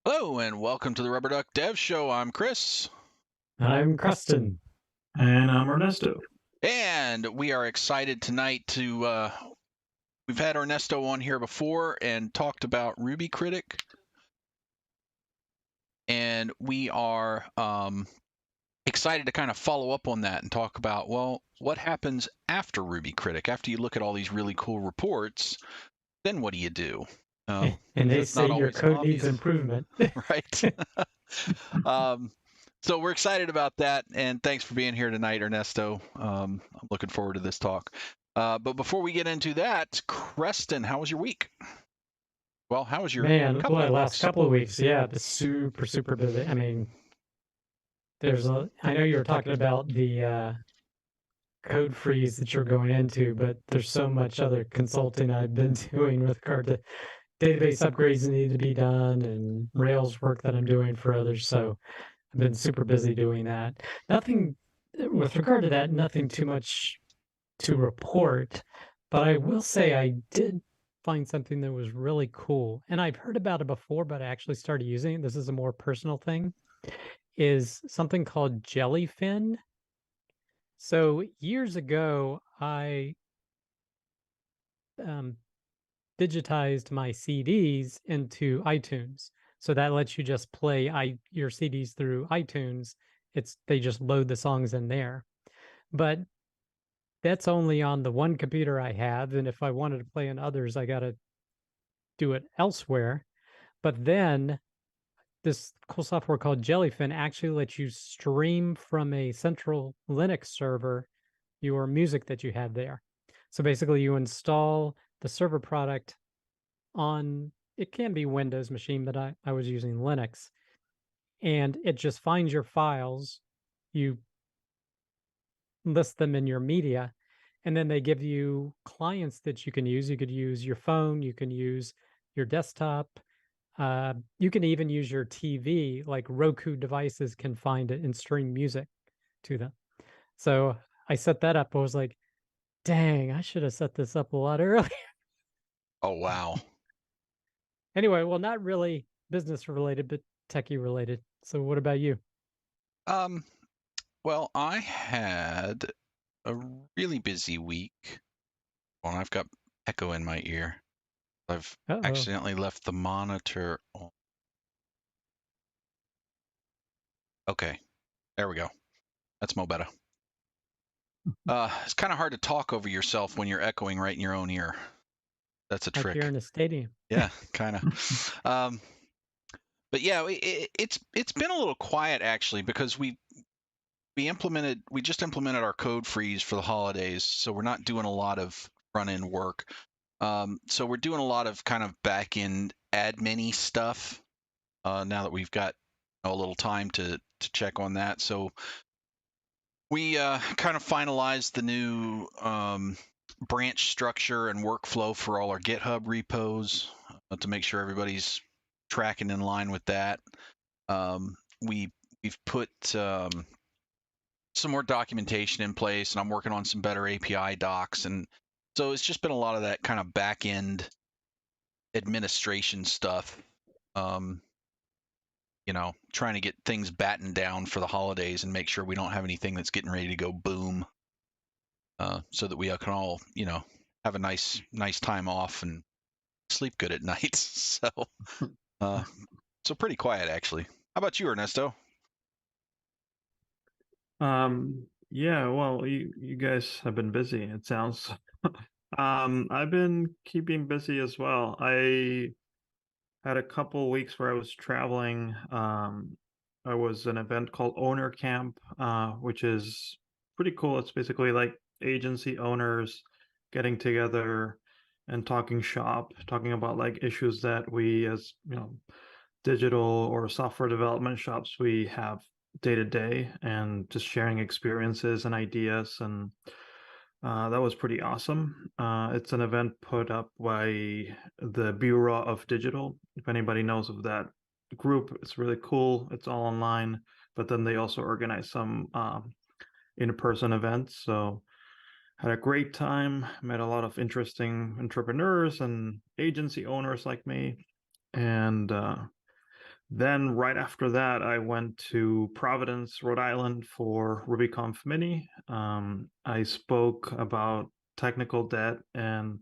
Hello and welcome to the Rubber Duck Dev Show. I'm Chris, I'm Creston. And I'm Ernesto. and we are excited tonight to. We've had Ernesto on here before and talked about RubyCritic, and we are excited to kind of follow up on that and talk about what happens after RubyCritic. After you look at all these really cool reports, then what do you do? And they It's say not your always code needs obvious, improvement. right? So we're excited about that, and thanks for being here tonight, Ernesto. I'm looking forward to this talk. But before we get into that, Creston, how was your week? Well, how was your Last couple of weeks, yeah, the super busy. I mean, I know you were talking about the code freeze that you're going into, but there's so much other consulting I've been doing with regard to database upgrades that need to be done and Rails work that I'm doing for others. So I've been super busy doing that. Nothing with regard to that, nothing too much to report, but I will say I did find something that was really cool. And I've heard about it before, but I actually started using it. This is a more personal thing, is something called Jellyfin. So years ago, I digitized my CDs into iTunes. So that lets you just play your CDs through iTunes. They just load the songs in there. But that's only on the one computer I have. And if I wanted to play on others, I got to do it elsewhere. But then this cool software called Jellyfin actually lets you stream from a central Linux server your music that you have there. So basically you install the server product on, it can be Windows machine, but I was using Linux. And it just finds your files, you list them in your media, and then they give you clients that you can use. You could use your phone, you can use your desktop, you can even use your TV, like Roku devices can find it and stream music to them. So I set that up. I was like, dang, I should have set this up a lot earlier. Oh, wow. Anyway, well, not really business related, but techie related. So what about you? Well, I had a really busy week. Well, I've got echo in my ear. I've accidentally left the monitor on. Okay, there we go. That's mo better. It's kind of hard to talk over yourself when you're echoing right in your own ear. That's a trick. Like you're in a stadium. Yeah, kind of. But yeah, it's been a little quiet actually because we just implemented our code freeze for the holidays, so we're not doing a lot of front end work. So we're doing a lot of kind of back end admin-y stuff now that we've got a little time to check on that. So we kind of finalized the new branch structure and workflow for all our GitHub repos to make sure everybody's tracking in line with that. We've put some more documentation in place, and I'm working on some better API docs, and so it's just been a lot of that kind of back end administration stuff. Trying to get things battened down for the holidays and make sure we don't have anything that's getting ready to go boom, so that we can all, have a nice time off and sleep good at night. So, pretty quiet actually. How about you, Ernesto? Yeah, well, you guys have been busy, it sounds. I've been keeping busy as well. I had a couple weeks where I was traveling. I was an event called Owner Camp, which is pretty cool. It's basically like agency owners getting together and talking shop, talking about like issues that we as, digital or software development shops we have day to day, and just sharing experiences and ideas. And that was pretty awesome. It's an event put up by the Bureau of Digital. If anybody knows of that group, it's really cool. It's all online, but then they also organize some in-person events. So had a great time, met a lot of interesting entrepreneurs and agency owners like me. And Then right after that, I went to Providence, Rhode Island for RubyConf Mini. I spoke about technical debt, and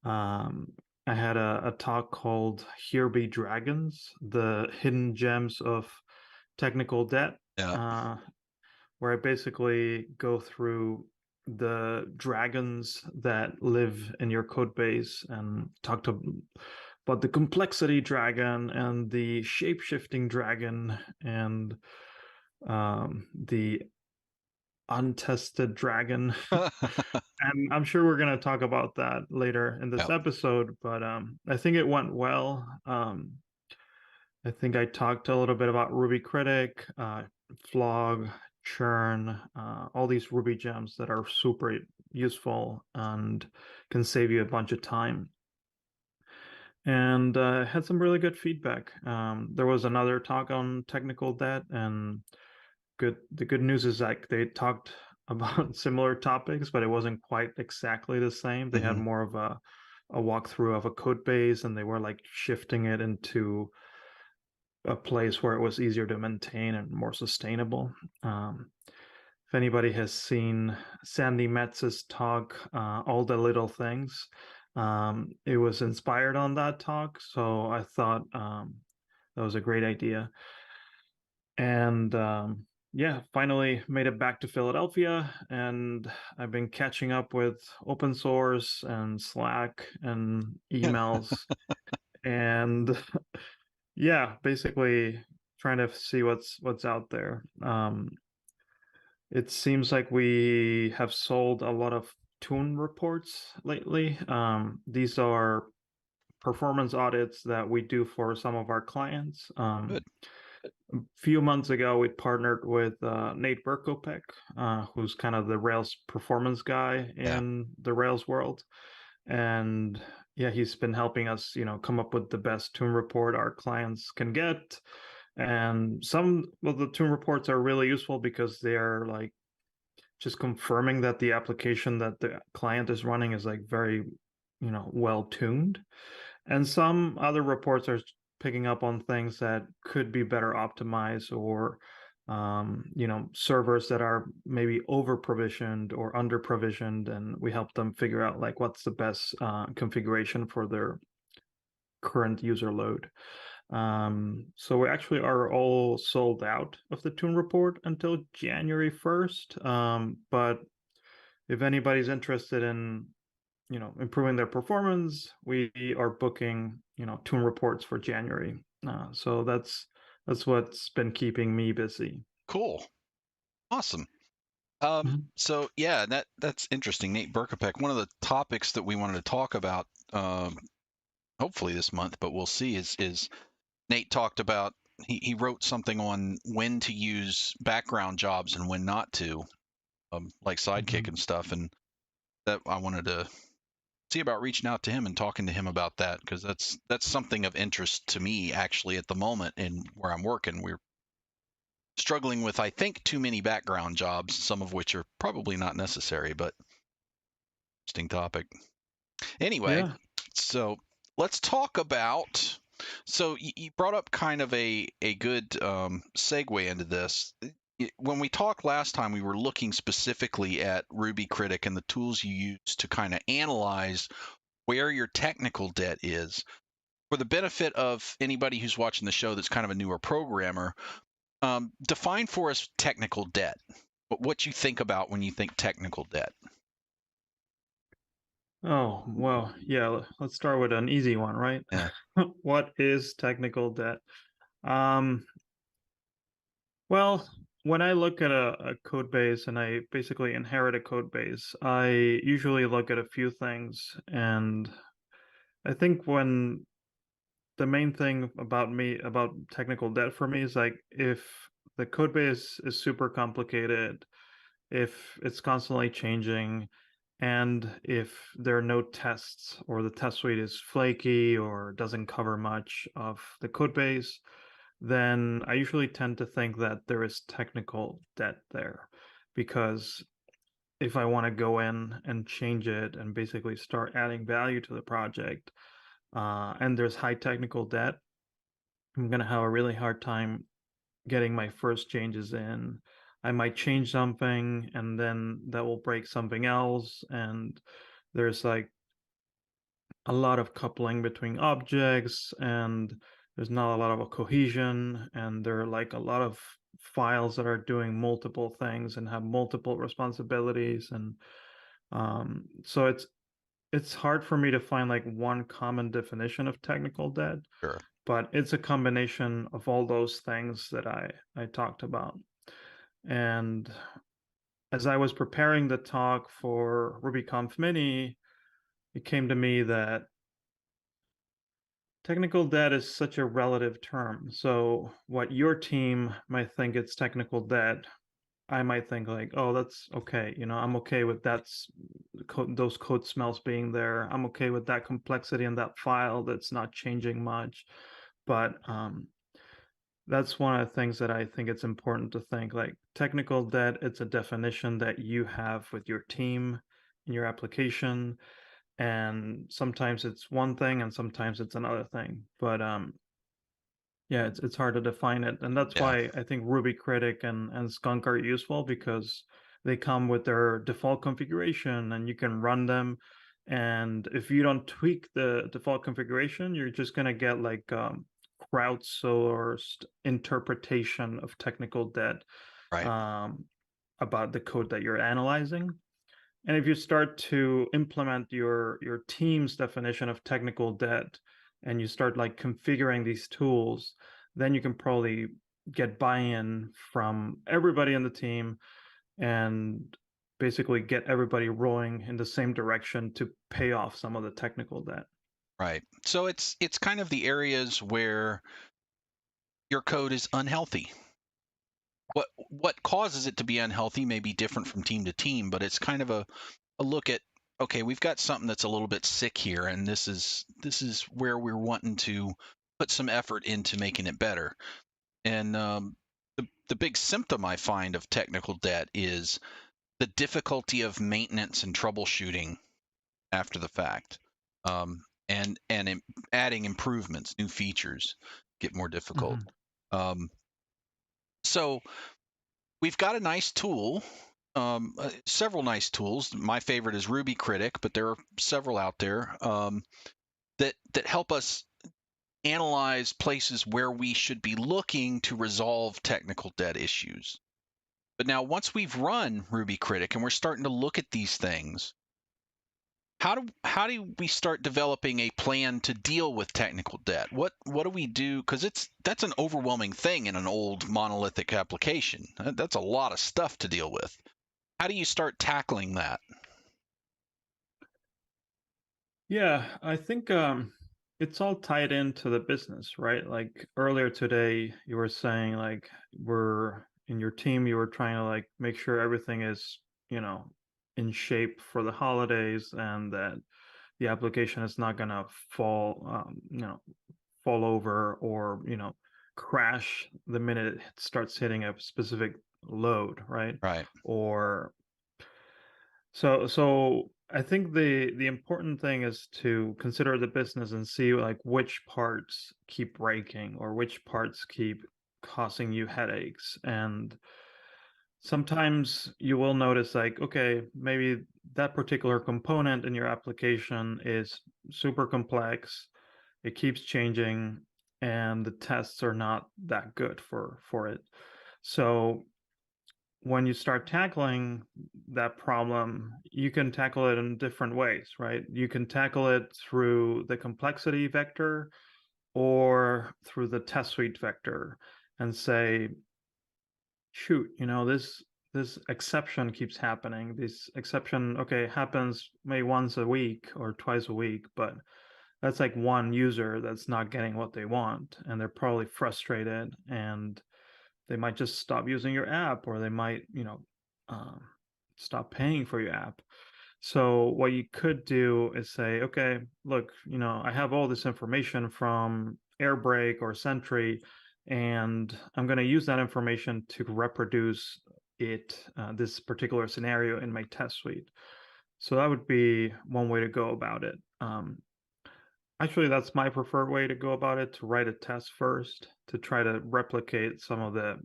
I had a talk called Here Be Dragons, the hidden gems of technical debt, Yeah. where I basically go through the dragons that live in your code base and talk about the complexity dragon and the shape-shifting dragon and the untested dragon. And I'm sure we're going to talk about that later in this Yeah. episode, but I think it went well. I think I talked a little bit about RubyCritic, Flog, Churn, all these Ruby gems that are super useful and can save you a bunch of time. And had some really good feedback. There was another talk on technical debt, and the good news is like they talked about similar topics, but it wasn't quite exactly the same. They had more of a walkthrough of a code base, and they were like shifting it into a place where it was easier to maintain and more sustainable. If anybody has seen Sandy Metz's talk, All the Little Things, it was inspired on that talk. So I thought that was a great idea. And yeah, finally made it back to Philadelphia, and I've been catching up with open source and Slack and emails and yeah, basically trying to see what's out there. It seems like we have sold a lot of tune reports lately. These are performance audits that we do for some of our clients. Good. A few months ago, we partnered with Nate Berkopek, who's kind of the Rails performance guy in the Rails world. And yeah, he's been helping us, come up with the best tune report our clients can get. And some of the tune reports are really useful because they're like just confirming that the application that the client is running is like very, well tuned. And some other reports are picking up on things that could be better optimized, or servers that are maybe over provisioned or under provisioned, and we help them figure out like what's the best configuration for their current user load. So we actually are all sold out of the tune report until January 1st. But if anybody's interested in improving their performance, we are booking tune reports for January. So that's what's been keeping me busy. Cool. Awesome. So yeah, that's interesting. Nate Berkopek. One of the topics that we wanted to talk about, hopefully this month, but we'll see, is Nate talked about, he wrote something on when to use background jobs and when not to, like Sidekick and stuff, and that I wanted to see about reaching out to him and talking to him about that, because that's something of interest to me actually at the moment in where I'm working. We're struggling with, I think, too many background jobs, some of which are probably not necessary, but interesting topic. Anyway, so let's talk about, so you brought up kind of a good segue into this. When we talked last time, we were looking specifically at RubyCritic and the tools you use to kind of analyze where your technical debt is. For the benefit of anybody who's watching the show that's kind of a newer programmer, define for us technical debt. What you think about when you think technical debt. Oh, well, yeah, let's start with an easy one, right? Yeah. What is technical debt? Well, when I look at a code base and I basically inherit a code base, I usually look at a few things. And I think the main thing about technical debt for me is like if the code base is super complicated, if it's constantly changing, and if there are no tests, or the test suite is flaky or doesn't cover much of the code base, then I usually tend to think that there is technical debt there. Because if I want to go in and change it and basically start adding value to the project, and there's high technical debt, I'm going to have a really hard time getting my first changes in. I might change something and then that will break something else. And there's like a lot of coupling between objects, and there's not a lot of a cohesion, and there are like a lot of files that are doing multiple things and have multiple responsibilities. And so it's hard for me to find like one common definition of technical debt, Sure. but it's a combination of all those things that I talked about. And as I was preparing the talk for RubyConf Mini, it came to me that technical debt is such a relative term. So what your team might think it's technical debt, I might think like, oh, that's okay. I'm okay with those code smells being there. I'm okay with that complexity in that file that's not changing much. But that's one of the things that I think it's important to think like technical debt, it's a definition that you have with your team in your application. And sometimes it's one thing and sometimes it's another thing. But yeah, it's hard to define it. And that's Yeah. why I think RubyCritic and Skunk are useful, because they come with their default configuration and you can run them. And if you don't tweak the default configuration, you're just going to get like crowdsourced interpretation of technical debt Right. about the code that you're analyzing. And if you start to implement your team's definition of technical debt and you start like configuring these tools, then you can probably get buy-in from everybody in the team and basically get everybody rowing in the same direction to pay off some of the technical debt. Right. So it's kind of the areas where your code is unhealthy. What causes it to be unhealthy may be different from team to team, but it's kind of a look at, okay, we've got something that's a little bit sick here, and this is where we're wanting to put some effort into making it better. And the big symptom I find of technical debt is the difficulty of maintenance and troubleshooting after the fact, and adding improvements, new features get more difficult. So we've got a nice tool, several nice tools. My favorite is RubyCritic, but there are several out there that help us analyze places where we should be looking to resolve technical debt issues. But now, once we've run RubyCritic and we're starting to look at these things, how do we start developing a plan to deal with technical debt? What do we do? Because that's an overwhelming thing in an old monolithic application. That's a lot of stuff to deal with. How do you start tackling that? Yeah, I think it's all tied into the business, right? Like earlier today, you were saying like we're in your team, you were trying to like make sure everything is, in shape for the holidays, and that the application is not gonna fall over or, crash the minute it starts hitting a specific load, right? Right. Or so I think the important thing is to consider the business and see like which parts keep breaking or which parts keep causing you headaches. And sometimes you will notice like, okay, maybe that particular component in your application is super complex. It keeps changing and the tests are not that good for it. So when you start tackling that problem, you can tackle it in different ways, right? You can tackle it through the complexity vector or through the test suite vector and say, shoot, this exception keeps happening. This exception, okay, happens maybe once a week or twice a week, but that's like one user that's not getting what they want, and they're probably frustrated, and they might just stop using your app, or they might, stop paying for your app. So what you could do is say, okay, look, I have all this information from Airbrake or Sentry, and I'm going to use that information to reproduce this particular scenario in my test suite. So that would be one way to go about it. Actually, that's my preferred way to go about it, to write a test first, to try to replicate some of the,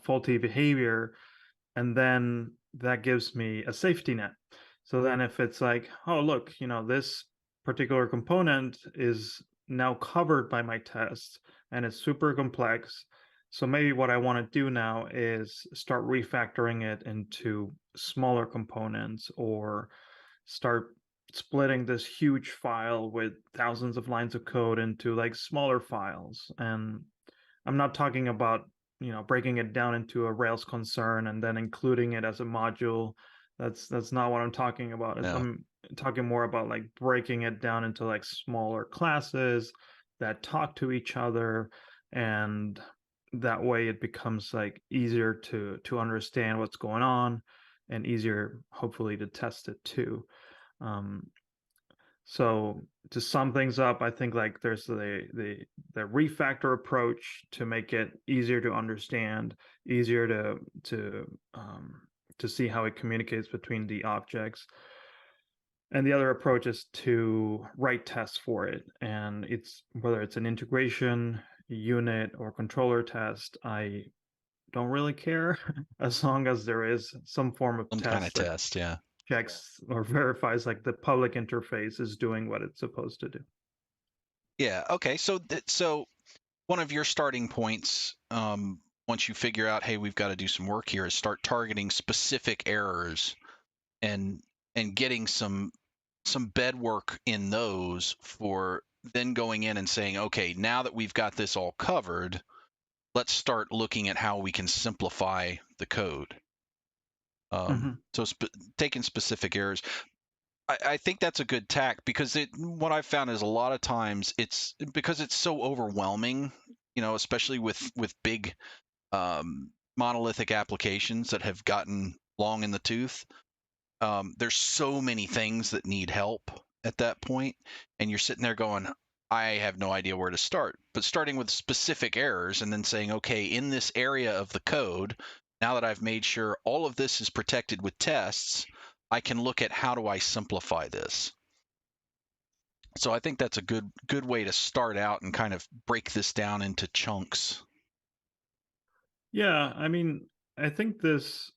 faulty behavior, and then that gives me a safety net. So then if it's like, oh, look, this particular component is now covered by my test and it's super complex. So maybe what I want to do now is start refactoring it into smaller components, or start splitting this huge file with thousands of lines of code into like smaller files. And I'm not talking about, breaking it down into a Rails concern and then including it as a module. That's not what I'm talking about. No. I'm talking more about like breaking it down into like smaller classes that talk to each other, and that way it becomes like easier to understand what's going on, and easier hopefully to test it too. Um, so to sum things up, I think like there's the refactor approach to make it easier to understand, easier to see how it communicates between the objects. And the other approach is to write tests for it. And it's whether it's an integration, unit, or controller test, I don't really care as long as there is some form of Some kind of test that test, yeah. checks or verifies like the public interface is doing what it's supposed to do. Yeah. Okay. So one of your starting points, once you figure out, hey, we've got to do some work here, is start targeting specific errors and getting some bedwork in those, for then going in and saying, okay, now that we've got this all covered, let's start looking at how we can simplify the code. So taking specific errors. I think that's a good tack, because what I've found is a lot of times it's because it's so overwhelming, especially with big monolithic applications that have gotten long in the tooth. There's so many things that need help at that point, and you're sitting there going, I have no idea where to start. But starting with specific errors and then saying, okay, in this area of the code, now that I've made sure all of this is protected with tests, I can look at how do I simplify this. So I think that's a good way to start out and kind of break this down into chunks. Yeah, I mean, I think this,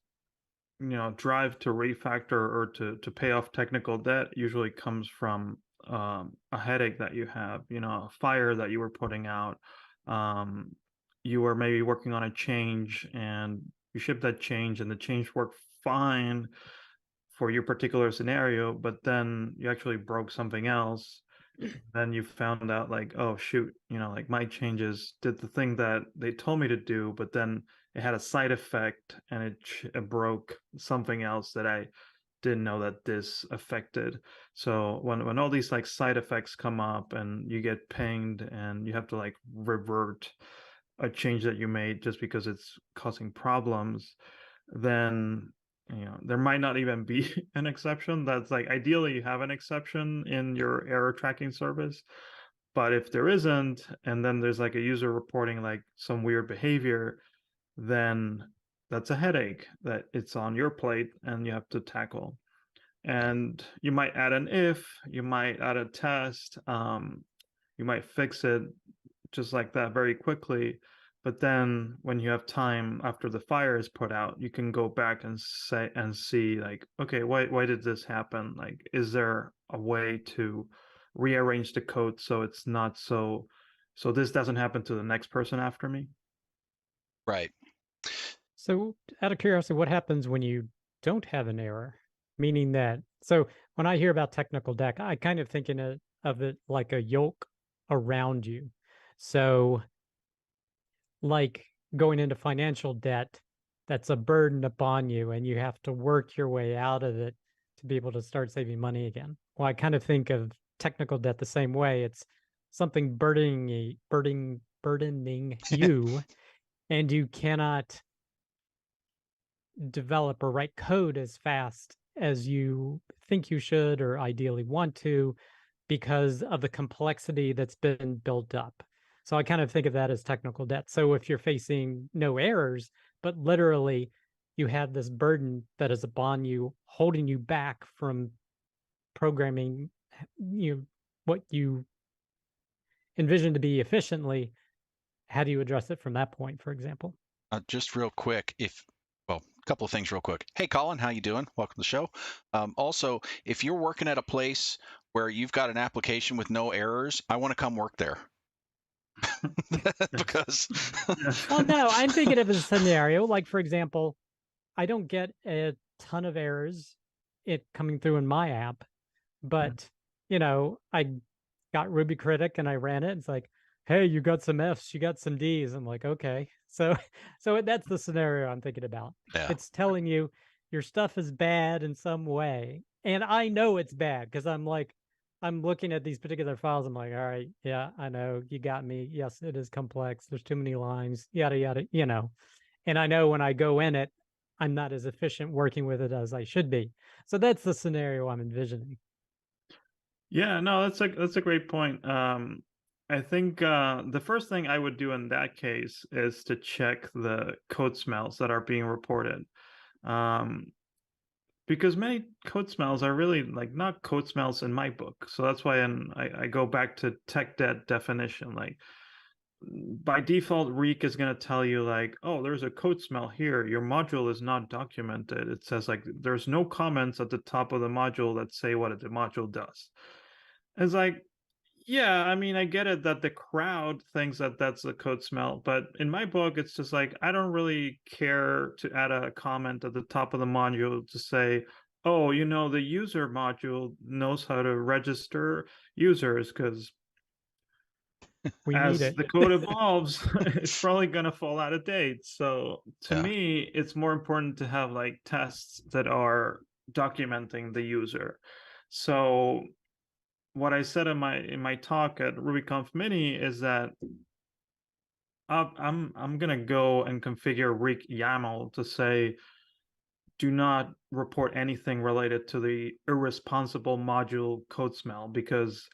drive to refactor or to pay off technical debt usually comes from a headache that you have, a fire that you were putting out. Um, you were maybe working on a change and you shipped that change, and the change worked fine for your particular scenario, but then you actually broke something else. Then you found out like, oh shoot, like my changes did the thing that they told me to do, but then it had a side effect and it broke something else that I didn't know that this affected. So when all these like side effects come up and you get pinged and you have to like revert a change that you made just because it's causing problems, then there might not even be an exception. That's like, ideally you have an exception in your error tracking service, but if there isn't, and then there's like a user reporting like some weird behavior, then that's a headache that it's on your plate and you have to tackle. And you might add an if, you might add a test, you might fix it just like that very quickly. But then when you have time after the fire is put out, you can go back and see like, okay, why did this happen? Like, is there a way to rearrange the code so it's not so this doesn't happen to the next person after me? Right. So out of curiosity, what happens when you don't have an error? Meaning that, so when I hear about technical debt, I kind of think of it like a yoke around you. So like going into financial debt, that's a burden upon you and you have to work your way out of it to be able to start saving money again. Well, I kind of think of technical debt the same way. It's something burdening you, and you cannot develop or write code as fast as you think you should or ideally want to because of the complexity that's been built up. So I kind of think of that as technical debt. So if you're facing no errors, but literally you have this burden that is upon you, holding you back from programming what you envisioned to be efficiently, how do you address it from that point, for example? Just real quick, a couple of things real quick. Hey, Colin, how you doing? Welcome to the show. Also, if you're working at a place where you've got an application with no errors, I want to come work there. Because Well, no, I'm thinking of a scenario like, for example, I don't get a ton of errors coming through in my app, but I got RubyCritic and I ran it. It's like, hey, you got some Fs, you got some Ds. I'm like, okay. So that's the scenario I'm thinking about. Yeah. It's telling you your stuff is bad in some way. And I know it's bad because I'm looking at these particular files. I'm like, all right, yeah, I know you got me. Yes, it is complex. There's too many lines, yada, yada, And I know when I go in it, I'm not as efficient working with it as I should be. So that's the scenario I'm envisioning. Yeah, no, that's a great point. I think the first thing I would do in that case is to check the code smells that are being reported. Because many code smells are really like not code smells in my book. So that's why I go back to tech debt definition. Like by default, Reek is going to tell you like, oh, there's a code smell here. Your module is not documented. It says like there's no comments at the top of the module that say what the module does. It's like, yeah, I mean, I get it that the crowd thinks that that's a code smell, but in my book, it's just like, I don't really care to add a comment at the top of the module to say, oh, the user module knows how to register users because We need as it. the code evolves, it's probably going to fall out of date. So to me, it's more important to have like tests that are documenting the user. So what I said in my talk at RubyConf Mini is that I'm gonna go and configure Reek YAML to say do not report anything related to the irresponsible module code smell, because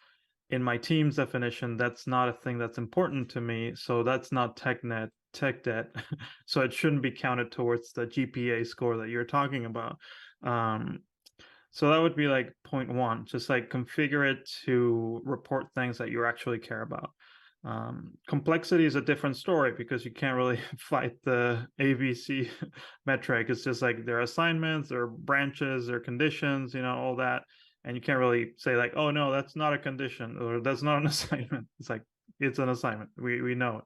in my team's definition that's not a thing that's important to me, so that's not tech debt, so it shouldn't be counted towards the GPA score that you're talking about. So that would be like point one, just like configure it to report things that you actually care about. Complexity is a different story because you can't really fight the ABC metric. It's just like there are assignments, there are branches, there are conditions, all that. And you can't really say like, oh no, that's not a condition or that's not an assignment. It's like, it's an assignment. We know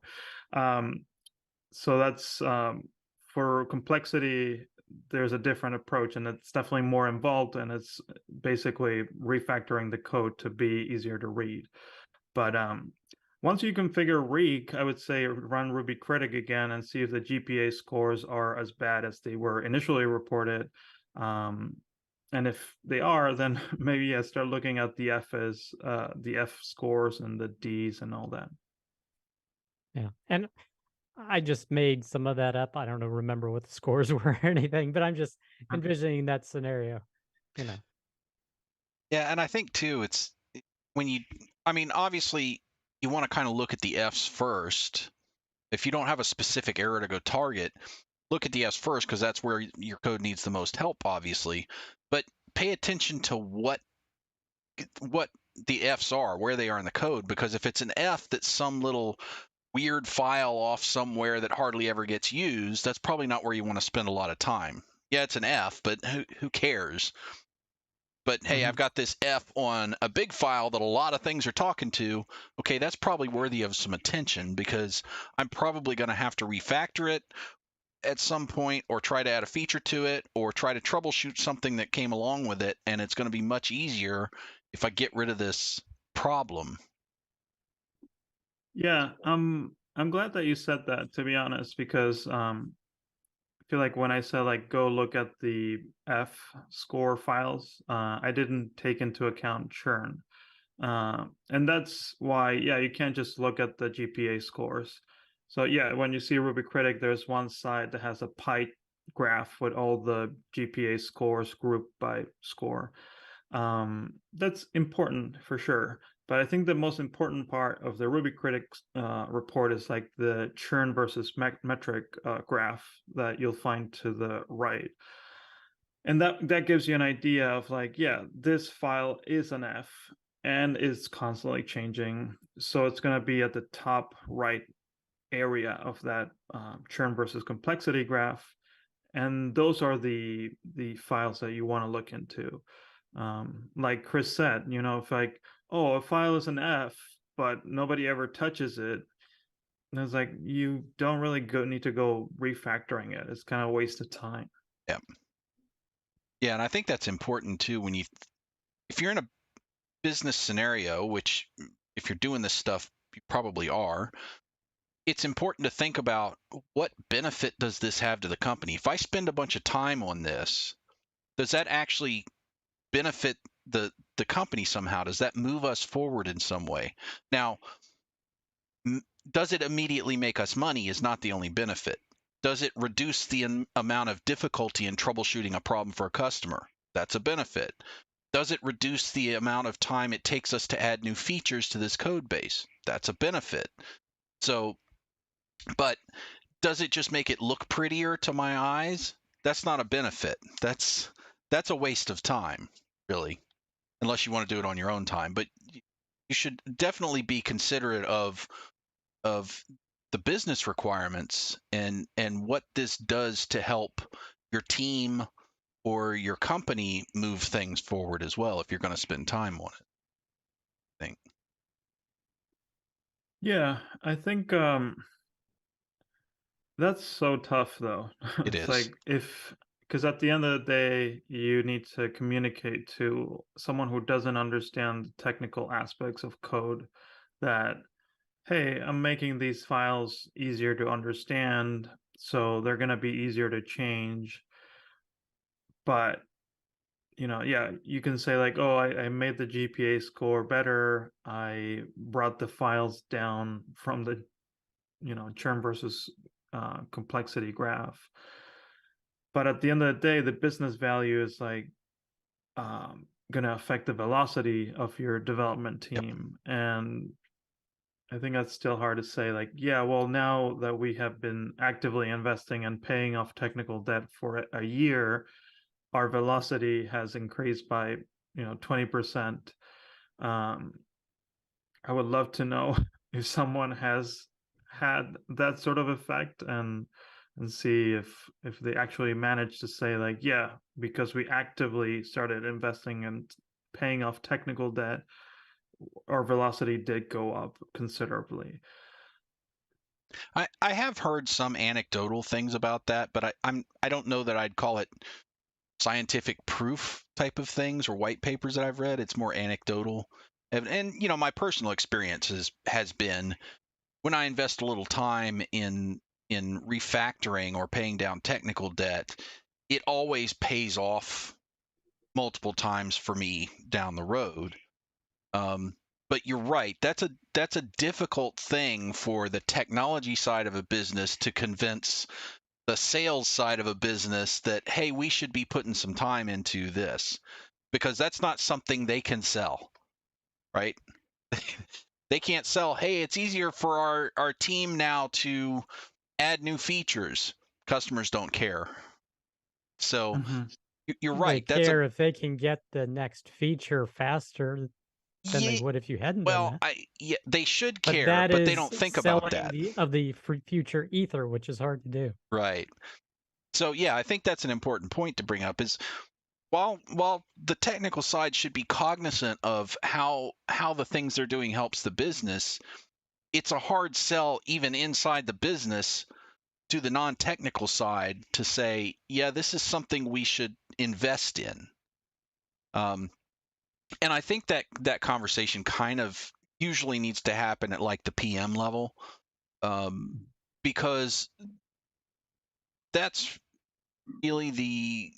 it. So that's for complexity, there's a different approach, and it's definitely more involved, and it's basically refactoring the code to be easier to read. But once you configure Reek, I would say run RubyCritic again and see if the GPA scores are as bad as they were initially reported. And if they are, then maybe start looking at the the F scores and the Ds and all that. Yeah, and I just made some of that up. I don't remember what the scores were or anything, but I'm just envisioning that scenario, Yeah, and I think too, it's when obviously you want to kind of look at the Fs first. If you don't have a specific error to go target, look at the Fs first because that's where your code needs the most help, obviously. But pay attention to what the Fs are, where they are in the code, because if it's an F that's some little weird file off somewhere that hardly ever gets used, that's probably not where you want to spend a lot of time. Yeah, it's an F, but who cares? But hey, I've got this F on a big file that a lot of things are talking to. Okay, that's probably worthy of some attention because I'm probably going to have to refactor it at some point or try to add a feature to it or try to troubleshoot something that came along with it. And it's going to be much easier if I get rid of this problem. Yeah, I'm glad that you said that, to be honest, because I feel like when I said like go look at the F score files, I didn't take into account churn. And that's why, you can't just look at the GPA scores. So yeah, when you see RubyCritic, there's one side that has a pie graph with all the GPA scores grouped by score. That's important for sure. But I think the most important part of the RubyCritic report is like the churn versus metric graph that you'll find to the right. And that gives you an idea of like, yeah, this file is an F. and it's constantly changing. So it's going to be at the top right area of that churn versus complexity graph, and those are the files that you want to look into. Like Chris said, if like, oh, a file is an F, but nobody ever touches it, and it's like you don't really need to go refactoring it. It's kind of a waste of time. Yeah. Yeah, and I think that's important too when if you're in a business scenario, which if you're doing this stuff, you probably are, it's important to think about what benefit does this have to the company? If I spend a bunch of time on this, does that actually benefit the company somehow? Does that move us forward in some way? Now, does it immediately make us money is not the only benefit. Does it reduce the amount of difficulty in troubleshooting a problem for a customer? That's a benefit. Does it reduce the amount of time it takes us to add new features to this code base? That's a benefit. So, but does it just make it look prettier to my eyes? That's not a benefit. That's a waste of time, really, unless you want to do it on your own time. But you should definitely be considerate of the business requirements and what this does to help your team or your company move things forward as well if you're going to spend time on it, I think. Yeah, I think that's so tough though. It It's is. like because at the end of the day, you need to communicate to someone who doesn't understand the technical aspects of code that, hey, I'm making these files easier to understand, so they're going to be easier to change. But, yeah, you can say like, oh, I made the GPA score better. I brought the files down from the, churn versus complexity graph. But at the end of the day, the business value is like going to affect the velocity of your development Yep. team. And I think that's still hard to say. Like, yeah, well, now that we have been actively investing and paying off technical debt for a year, our velocity has increased by 20%. I would love to know if someone has had that sort of effect, and see if they actually managed to say like, yeah, because we actively started investing and paying off technical debt, our velocity did go up considerably. I have heard some anecdotal things about that, but I don't know that I'd call it scientific proof type of things or white papers that I've read. It's more anecdotal. And my personal experience has been when I invest a little time in refactoring or paying down technical debt, it always pays off multiple times for me down the road. But you're right. That's a difficult thing for the technology side of a business to convince the sales side of a business that, hey, we should be putting some time into this, because that's not something they can sell, right? They can't sell, hey, it's easier for our team now to add new features. Customers don't care. So you're They right. That's a care if they can get the next feature faster than they yeah, would if you hadn't done well, that. they should But care, that but they is don't think about selling that. the future ether, which is hard to do. Right. So yeah, I think that's an important point to bring up is while the technical side should be cognizant of how the things they're doing helps the business, it's a hard sell even inside the business to the non-technical side to say, yeah, this is something we should invest in. And I think that conversation kind of usually needs to happen at like the PM level, because that's really the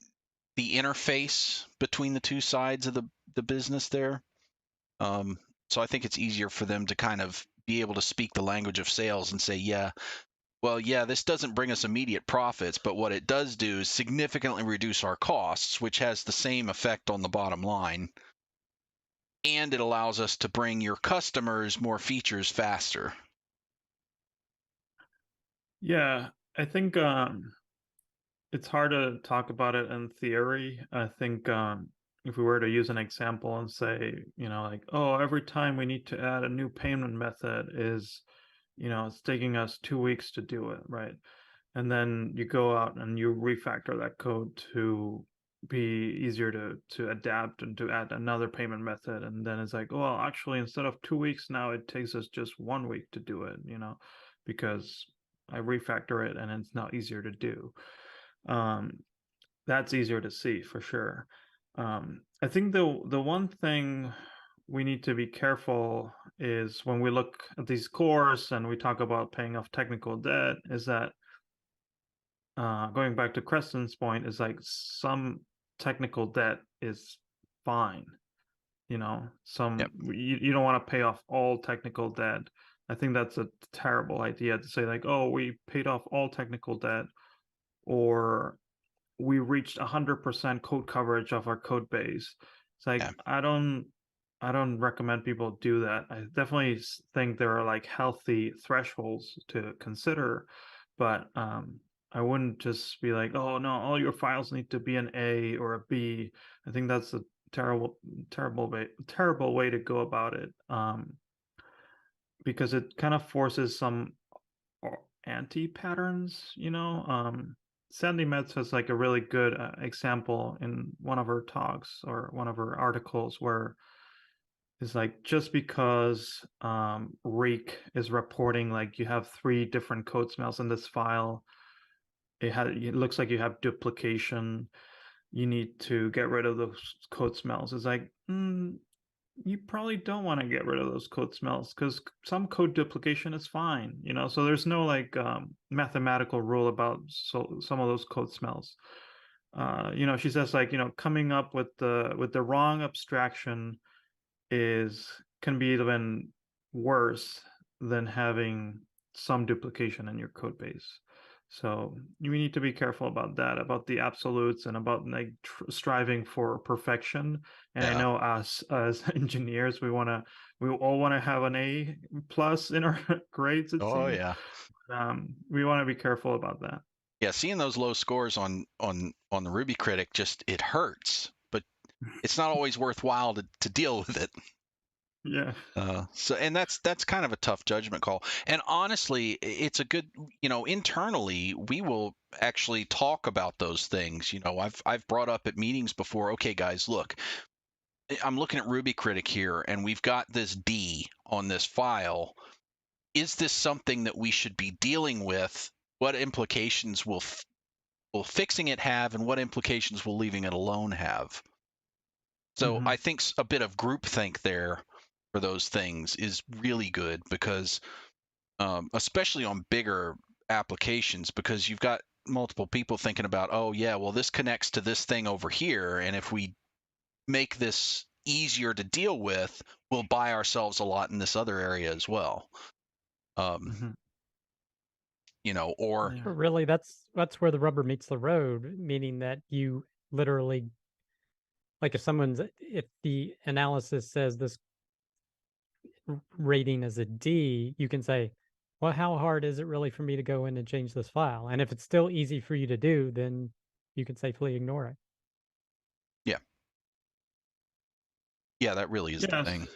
interface between the two sides of the business there. So I think it's easier for them to kind of be able to speak the language of sales and say, yeah, well, yeah, this doesn't bring us immediate profits, but what it does do is significantly reduce our costs, which has the same effect on the bottom line. And it allows us to bring your customers more features faster. Yeah, I think it's hard to talk about it in theory. I think if we were to use an example and say, like, oh, every time we need to add a new payment method is, it's taking us 2 weeks to do it, right? And then you go out and you refactor that code to be easier to adapt and to add another payment method. And then it's like, oh, well, actually, instead of 2 weeks now, it takes us just 1 week to do it, because I refactor it and it's now easier to do. That's easier to see for sure. I think the one thing we need to be careful is when we look at these cores and we talk about paying off technical debt, is that going back to Creston's point, is like some technical debt is fine. Yep. You don't want to pay off all technical debt. I think that's a terrible idea to say like, oh, we paid off all technical debt, or we reached 100% code coverage of our code base. It's like, Yeah. I don't recommend people do that. I definitely think there are like healthy thresholds to consider, but I wouldn't just be like, oh no, all your files need to be an A or a B. I think that's a terrible way to go about it, because it kind of forces some anti-patterns. Sandy Metz has like a really good example in one of her talks or one of her articles where it's like, just because Rake is reporting like you have 3 different code smells in this file, it looks like you have duplication, you need to get rid of those code smells. It's like, you probably don't want to get rid of those code smells because some code duplication is fine, so there's no like mathematical rule about some of those code smells. She says like, coming up with the wrong abstraction can be even worse than having some duplication in your code base. So you need to be careful about that, about the absolutes, and about like striving for perfection. And I know us as engineers, we all want to have an A plus in our grades. It seems. Yeah. We want to be careful about that. Yeah, seeing those low scores on the RubyCritic, it hurts, but it's not always worthwhile to deal with it. Yeah. And that's kind of a tough judgment call. And honestly, it's a good, internally we will actually talk about those things. I've brought up at meetings before, okay, guys, look, I'm looking at RubyCritic here, and we've got this D on this file. Is this something that we should be dealing with? What implications will fixing it have, and what implications will leaving it alone have? So I think a bit of groupthink there for those things is really good, because especially on bigger applications, because you've got multiple people thinking about, oh yeah, well, this connects to this thing over here, and if we make this easier to deal with, we'll buy ourselves a lot in this other area as well. Or really, that's where the rubber meets the road, meaning that you literally, like if the analysis says this rating is a D, you can say, well, how hard is it really for me to go in and change this file? And if it's still easy for you to do, then you can safely ignore it. Yeah, that really is the thing.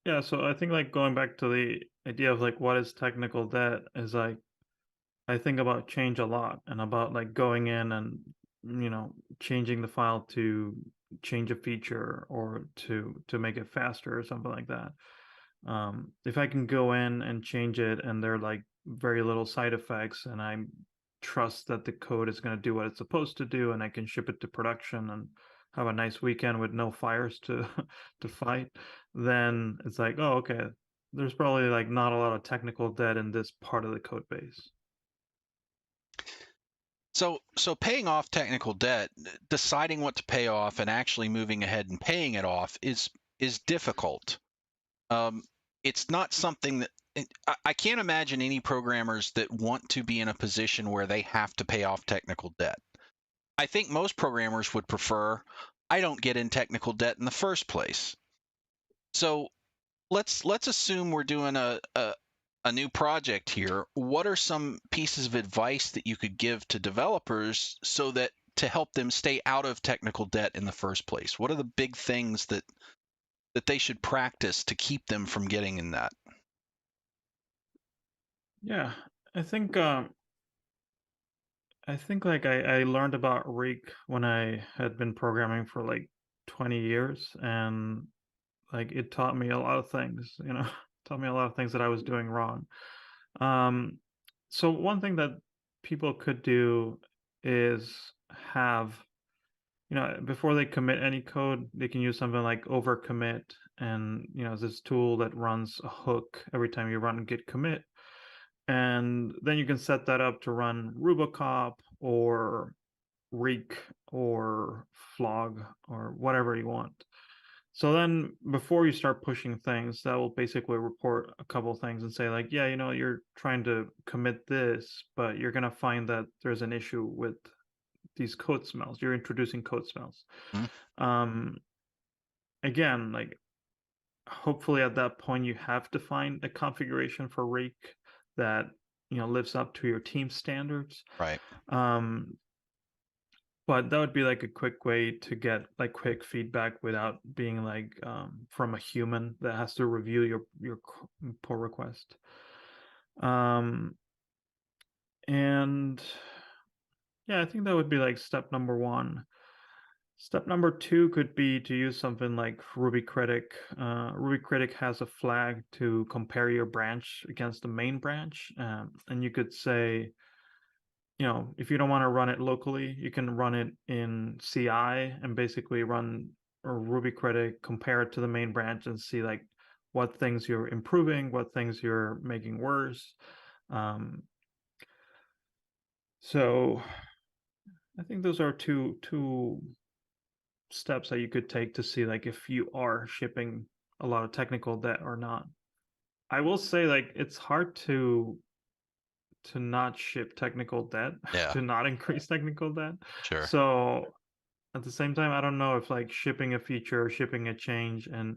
Yeah, so I think like going back to the idea of like what is technical debt is like, I think about change a lot, and about like going in and changing the file to change a feature or to make it faster or something like that. If I can go in and change it and there are like very little side effects, and I trust that the code is going to do what it's supposed to do, and I can ship it to production and have a nice weekend with no fires to fight, then it's like, oh, okay, there's probably like not a lot of technical debt in this part of the code base. So paying off technical debt, deciding what to pay off and actually moving ahead and paying it off is difficult. It's not something that I can't imagine any programmers that want to be in a position where they have to pay off technical debt. I think most programmers would prefer, I don't get in technical debt in the first place. So let's assume we're doing a new project here. What are some pieces of advice that you could give to developers so that to help them stay out of technical debt in the first place? What are the big things that they should practice to keep them from getting in that? Yeah, I think like I learned about Reek when I had been programming for like 20 years, and like it taught me a lot of things, taught me a lot of things that I was doing wrong. Um, so one thing that people could do is have, before they commit any code, they can use something like overcommit, and this tool that runs a hook every time you run git commit, and then you can set that up to run Rubocop or Reek or Flog or whatever you want. So then before you start pushing things, that will basically report a couple things and say like, yeah, you're trying to commit this, but you're going to find that there's an issue with these code smells. You're introducing code smells. Mm-hmm. Again, like hopefully at that point you have defined a configuration for Reek that, lives up to your team standards. Right. But that would be like a quick way to get like quick feedback without being like from a human that has to review your pull request. And yeah, I think that would be like step number one. Step number two could be to use something like RubyCritic. RubyCritic has a flag to compare your branch against the main branch, and you could say, if you don't want to run it locally, you can run it in CI and basically run a RubyCritic, compare it to the main branch, and see like what things you're improving, what things you're making worse. So I think those are two steps that you could take to see like if you are shipping a lot of technical debt or not. I will say like it's hard to not ship technical debt, Yeah. to not increase technical debt. Sure. So at the same time, I don't know if like shipping a feature, shipping a change, and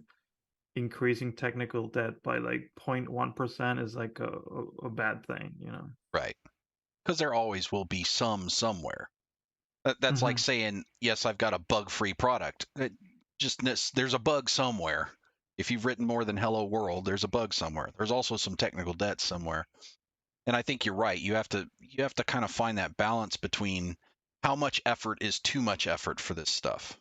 increasing technical debt by like 0.1% is like a bad thing, Right. Because there always will be some somewhere. That's like saying, yes, I've got a bug-free product. There's a bug somewhere. If you've written more than hello world, there's a bug somewhere. There's also some technical debt somewhere. And I think you're right. You have to kind of find that balance between how much effort is too much effort for this stuff.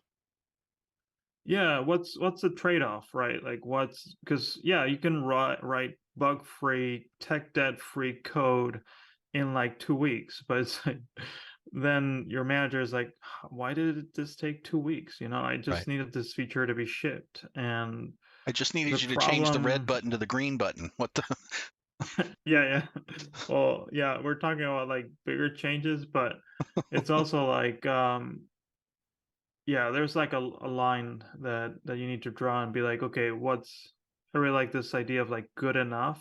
Yeah, what's the trade-off, right? Like because yeah, you can write bug-free, tech debt-free code in like 2 weeks, but it's like then your manager is like, why did this take 2 weeks? I just needed this feature to be shipped, and I just needed the you to change the red problem, button to the green button. What the? yeah. Well, yeah, we're talking about like bigger changes, but it's also like yeah, there's like a line that you need to draw and be like, okay, I really like this idea of like good enough.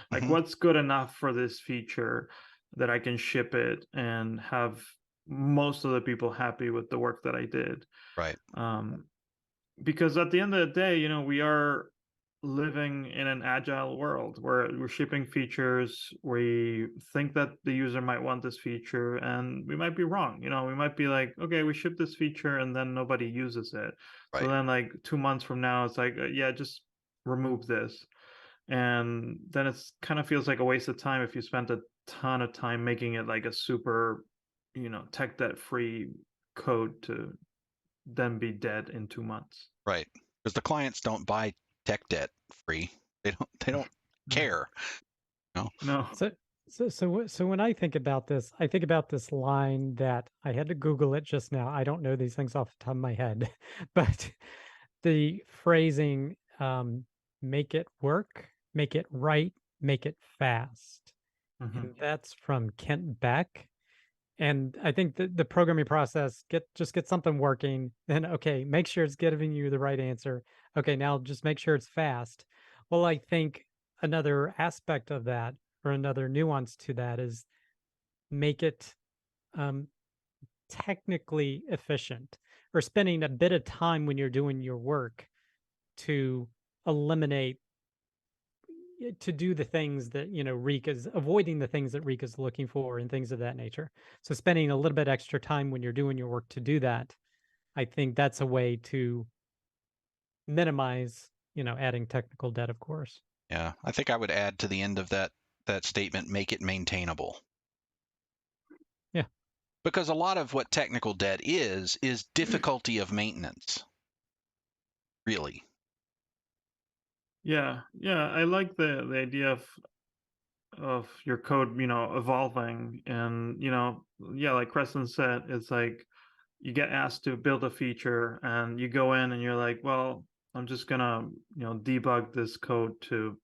Like Mhm. what's good enough for this feature that I can ship it and have most of the people happy with the work that I did. Right. Because at the end of the day, we are living in an agile world where we're shipping features. We think that the user might want this feature, and we might be wrong. We might be like, okay, we ship this feature and then nobody uses it. So Right. then like 2 months from now, it's like, yeah, just remove this. And then it's kind of feels like a waste of time if you spent a ton of time making it like a super, tech debt free code to then be dead in 2 months. Right. Because the clients don't buy tech debt free. They don't care. No. No. So when I think about this, I think about this line that I had to Google it just now. I don't know these things off the top of my head, but the phrasing, make it work, make it right, make it fast. And that's from Kent Beck. And I think the programming process, just get something working, then okay, make sure it's giving you the right answer. Okay, now just make sure it's fast. Well, I think another aspect of that, or another nuance to that, is make it technically efficient, or spending a bit of time when you're doing your work to eliminate to do the things that, Reek is avoiding the things that Reek is looking for and things of that nature. So spending a little bit extra time when you're doing your work to do that, I think that's a way to minimize, adding technical debt, of course. Yeah, I think I would add to the end of that statement, make it maintainable. Yeah. Because a lot of what technical debt is difficulty of maintenance. Really. Yeah, I like the idea of your code, evolving, and yeah, like Preston said, it's like you get asked to build a feature, and you go in and you're like, well, I'm just gonna debug this code to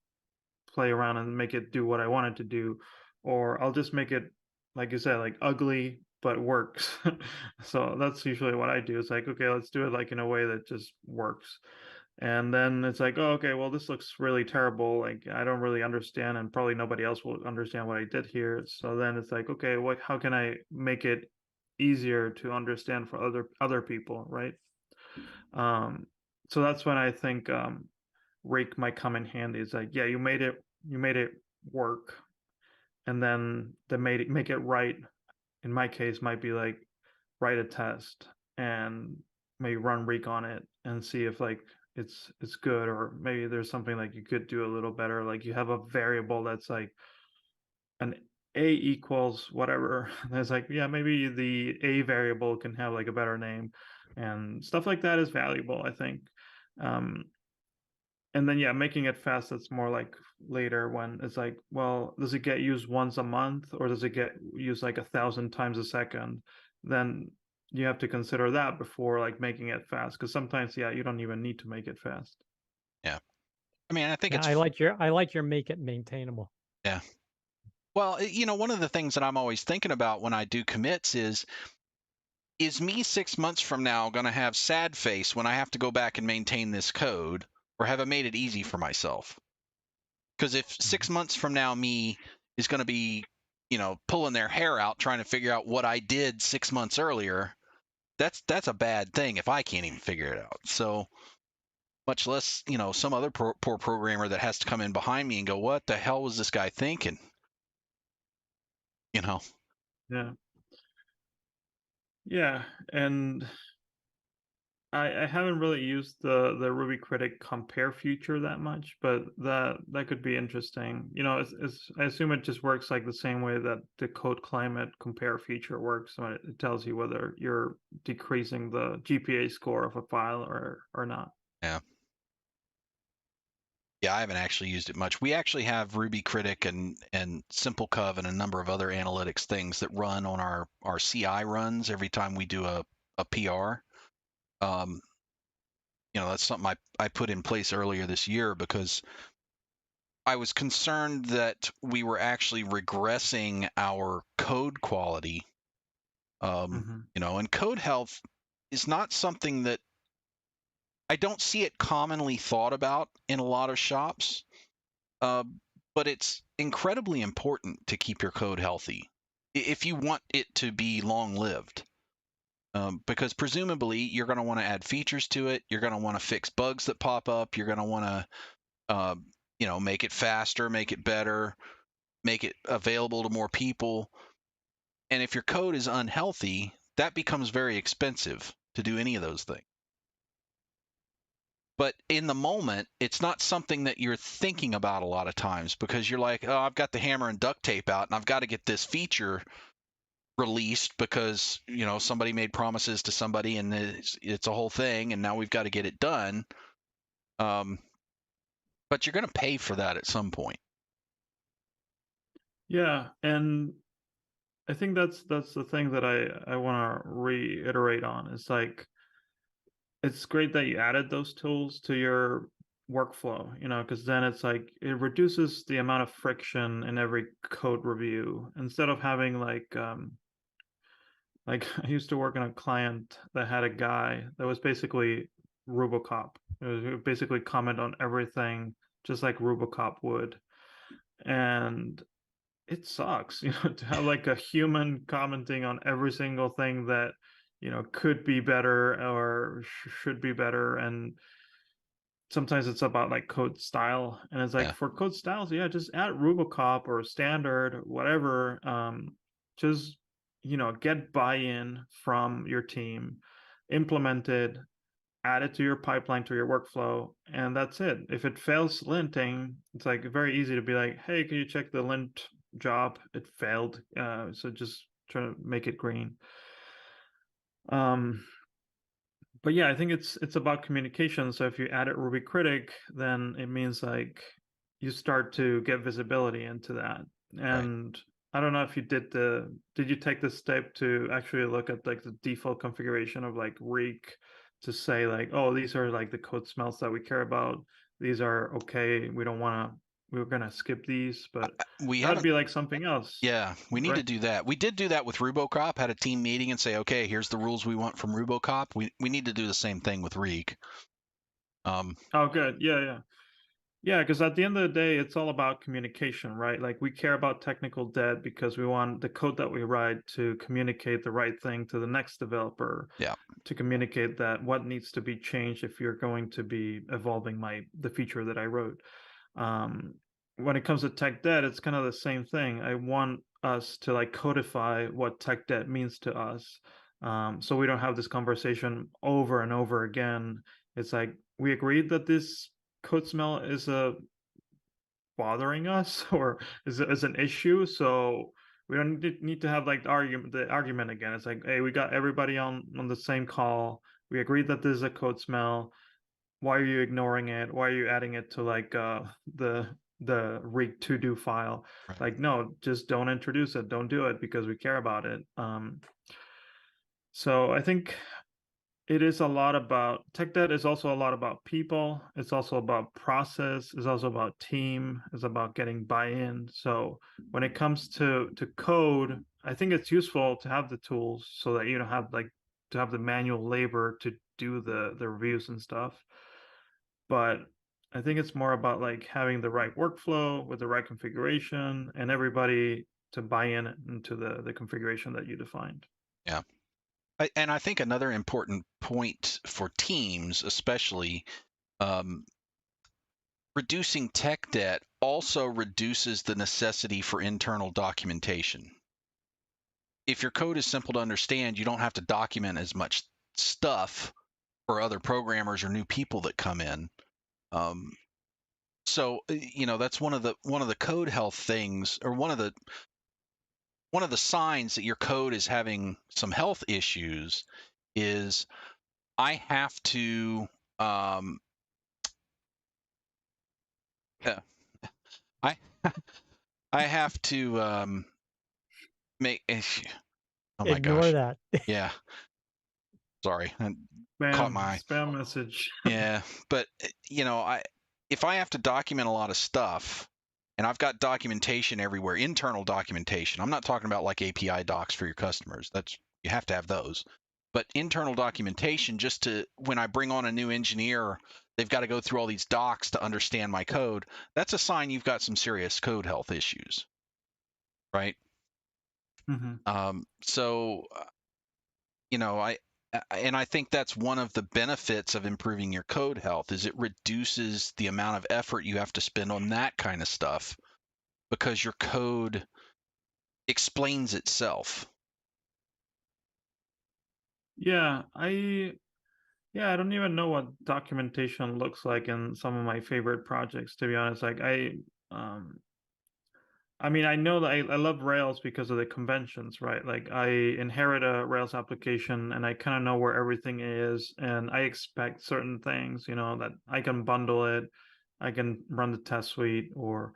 play around and make it do what I want it to do, or I'll just make it, like you said, like ugly but works. So that's usually what I do. It's like, okay, let's do it like in a way that just works. And then it's like, oh, okay, well, this looks really terrible. Like, I don't really understand, and probably nobody else will understand what I did here. So then it's like, okay, how can I make it easier to understand for other people, right? So that's when I think Rake might come in handy. It's like, yeah, you made it work, and then make it right. In my case, might be like write a test and maybe run Rake on it and see if like it's good, or maybe there's something like you could do a little better. Like you have a variable that's like an a equals whatever. There's like, yeah, maybe the a variable can have like a better name, and stuff like that is valuable, I think. Um, and then yeah, making it fast, that's more like later, when it's like, well, does it get used once a month, or does it get used like 1,000 times a second? Then you have to consider that before like making it fast, because sometimes, yeah, you don't even need to make it fast. Yeah. I mean, I think Yeah, it's I like your make it maintainable. Yeah. Well, one of the things that I'm always thinking about when I do commits is me 6 months from now going to have sad face when I have to go back and maintain this code, or have I made it easy for myself? Because if 6 months from now me is going to be, pulling their hair out trying to figure out what I did 6 months earlier, that's a bad thing if I can't even figure it out. So much less, some other poor programmer that has to come in behind me and go, what the hell was this guy thinking? Yeah. Yeah, and I haven't really used the RubyCritic compare feature that much, but that could be interesting. I assume it just works like the same way that the code climate compare feature works. So it tells you whether you're decreasing the GPA score of a file or not. Yeah. Yeah, I haven't actually used it much. We actually have RubyCritic and SimpleCov and a number of other analytics things that run on our CI runs every time we do a PR. That's something I put in place earlier this year because I was concerned that we were actually regressing our code quality. And code health is not something that I don't see it commonly thought about in a lot of shops. But it's incredibly important to keep your code healthy if you want it to be long-lived. Because presumably you're going to want to add features to it. You're going to want to fix bugs that pop up. You're going to want to, make it faster, make it better, make it available to more people. And if your code is unhealthy, that becomes very expensive to do any of those things. But in the moment, it's not something that you're thinking about a lot of times because you're like, oh, I've got the hammer and duct tape out and I've got to get this feature released because, somebody made promises to somebody and it's a whole thing and now we've got to get it done. But you're going to pay for that at some point. Yeah, and I think that's the thing that I want to reiterate on. It's like, it's great that you added those tools to your workflow, because then it's like it reduces the amount of friction in every code review. Instead of having like I used to work on a client that had a guy that was basically RuboCop. It would basically comment on everything just like RuboCop would. And it sucks, to have like a human commenting on every single thing that, could be better or should be better. And sometimes it's about like code style, and it's like Yeah. for code styles, yeah, just add Rubocop or standard, whatever. Just get buy-in from your team, implement it, add it to your pipeline, to your workflow, and that's it. If it fails linting, it's like very easy to be like, hey, can you check the lint job? It failed. So just try to make it green. But yeah, I think it's about communication. So if you add it RubyCritic, then it means like you start to get visibility into that. Right. And I don't know if you did you take the step to actually look at like the default configuration of like Reek to say like, oh, these are like the code smells that we care about. These are okay. We're gonna skip these, but We that would haven't. be like something else, Yeah, we need right? to do that. We did do that with Rubocop. Had a team meeting and say, okay, here's the rules we want from Rubocop. We need to do the same thing with Reek. Oh, good. Yeah, yeah. Yeah, because at the end of the day, it's all about communication, right? Like we care about technical debt because we want the code that we write to communicate the right thing to the next developer, Yeah. to communicate that what needs to be changed if you're going to be evolving the feature that I wrote. Um, when it comes to tech debt, it's kind of the same thing. I want us to like codify what tech debt means to us, so we don't have this conversation over and over again. It's like we agreed that this code smell is bothering us or is an issue, so we don't need to have like the argument again. It's like, hey, we got everybody on the same call. We agreed that this is a code smell. Why are you ignoring it? Why are you adding it to like the rig to do file? Right. Like, no, just don't introduce it. Don't do it because we care about it. So I think it is a lot about tech debt is also a lot about people. It's also about process. It's also about team. It's about getting buy-in. So when it comes to code, I think it's useful to have the tools so that you don't have like to have the manual labor to do the reviews and stuff. But I think it's more about like having the right workflow with the right configuration and everybody to buy in into the configuration that you defined. Yeah. And I think another important point for teams, especially, reducing tech debt also reduces the necessity for internal documentation. If your code is simple to understand, you don't have to document as much stuff for other programmers or new people that come in. So that's one of the code health things, or one of the signs that your code is having some health issues is I have to yeah, I I have to make oh my Ignore gosh, that. yeah, sorry, I caught my eye. Spam message. Yeah, but if I have to document a lot of stuff, and I've got documentation everywhere, internal documentation. I'm not talking about like API docs for your customers. You have to have those. But internal documentation, just to when I bring on a new engineer, they've got to go through all these docs to understand my code. That's a sign you've got some serious code health issues, right? So I think that's one of the benefits of improving your code health is it reduces the amount of effort you have to spend on that kind of stuff because your code explains itself. Yeah, I don't even know what documentation looks like in some of my favorite projects, to be honest. Like um I mean, I know that I love Rails because of the conventions, right? Like I inherit a Rails application and I kind of know where everything is and I expect certain things, that I can bundle it, I can run the test suite, or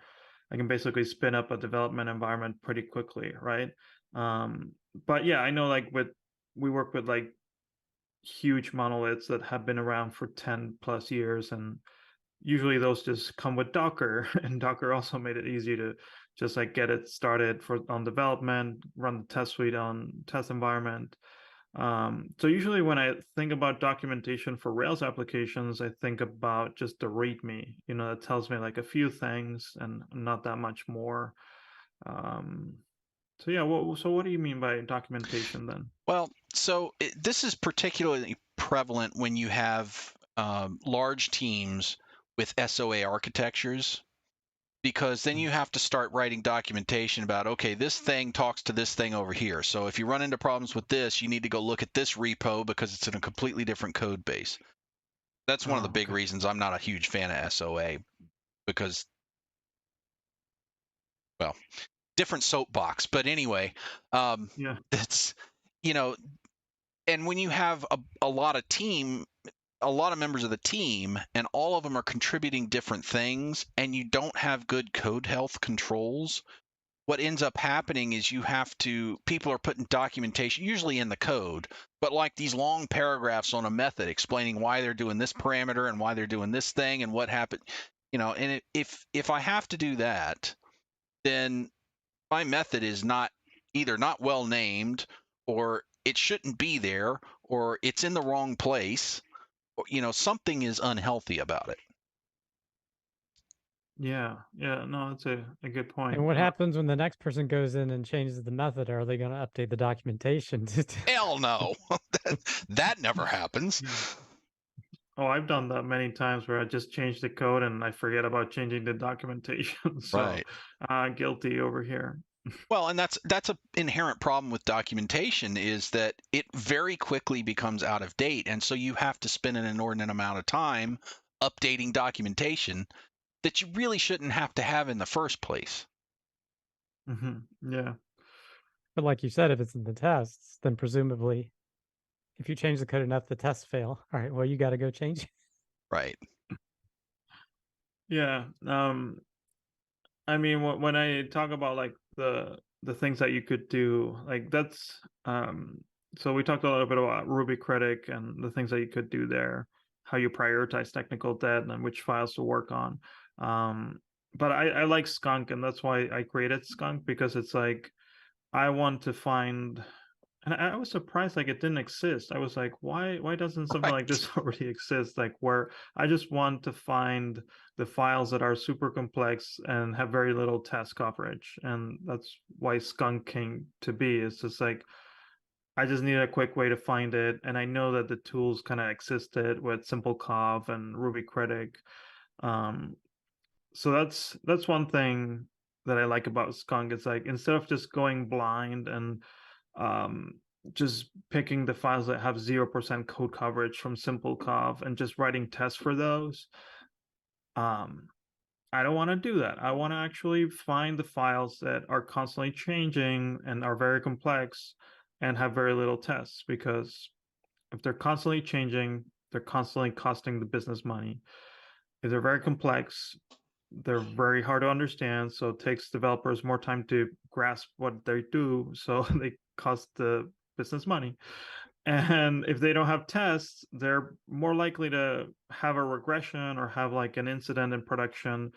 I can basically spin up a development environment pretty quickly, right? But yeah, I know like we work with like huge monoliths that have been around for 10 plus years, and usually those just come with Docker, and Docker also made it easy to just like get it started on development, run the test suite on test environment. So usually when I think about documentation for Rails applications, I think about just the README, that tells me like a few things and not that much more. So yeah, what do you mean by documentation then? Well, so this is particularly prevalent when you have large teams with SOA architectures, because then you have to start writing documentation about, okay, this thing talks to this thing over here. So if you run into problems with this, you need to go look at this repo because it's in a completely different code base. That's one of the big reasons I'm not a huge fan of SOA, because, well, different soapbox. But anyway, it's, and when you have a lot of members of the team, and all of them are contributing different things, and you don't have good code health controls, what ends up happening is people are putting documentation, usually in the code, but like these long paragraphs on a method explaining why they're doing this parameter and why they're doing this thing and what happened, and if I have to do that, then my method is either not well named, or it shouldn't be there, or it's in the wrong place. Something is unhealthy about it. Yeah, no, that's a good point. And what happens when the next person goes in and changes the method? Are they going to update the documentation? Hell no. That never happens. Oh, I've done that many times where I just change the code and I forget about changing the documentation. So, right. Guilty over here. Well, and that's an inherent problem with documentation, is that it very quickly becomes out of date, and so you have to spend an inordinate amount of time updating documentation that you really shouldn't have to have in the first place. Yeah. But like you said, if it's in the tests, then presumably, if you change the code enough, the tests fail. All right, well, you got to go change it. Right. Yeah. I mean, when I talk about like the things that you could do, like that's so we talked a little bit about RubyCritic and the things that you could do there, how you prioritize technical debt and which files to work on. But I like Skunk, and that's why I created Skunk, because it's like I want to find, and I was surprised like it didn't exist. I was like, why doesn't something like this already exist? Like, where I just want to find the files that are super complex and have very little test coverage. And that's why Skunk came to be. It's just like I just need a quick way to find it. And I know that the tools kind of existed with SimpleCov and RubyCritic. So that's one thing that I like about Skunk. It's like, instead of just going blind and just picking the files that have 0% code coverage from SimpleCov and just writing tests for those, I don't want to do that. I want to actually find the files that are constantly changing and are very complex and have very little tests, because if they're constantly changing, they're constantly costing the business money. If they're very complex, they're very hard to understand, so it takes developers more time to grasp what they do, so they cost the business money. And if they don't have tests, they're more likely to have a regression or have like an incident in production,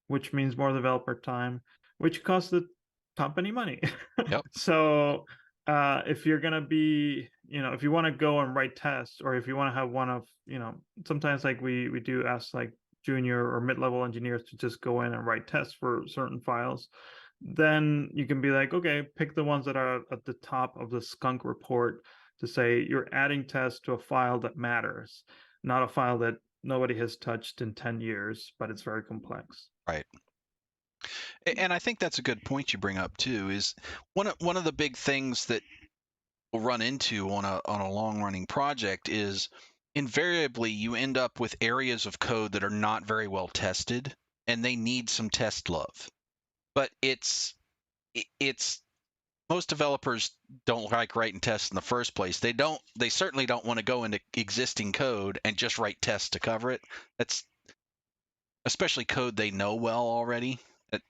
which means more developer time, which costs the company money. Yep. So if you're going to be, if you want to go and write tests, or if you want to have one of, sometimes like we do ask like junior or mid-level engineers to just go in and write tests for certain files, then you can be like, okay, pick the ones that are at the top of the Skunk report to say you're adding tests to a file that matters, not a file that nobody has touched in 10 years, but it's very complex. Right. And I think that's a good point you bring up too, is one of the big things that we'll run into on a long running project is invariably you end up with areas of code that are not very well tested, and they need some test love. But it's most developers don't like writing tests in the first place. They certainly don't want to go into existing code and just write tests to cover it. That's especially code they know well already.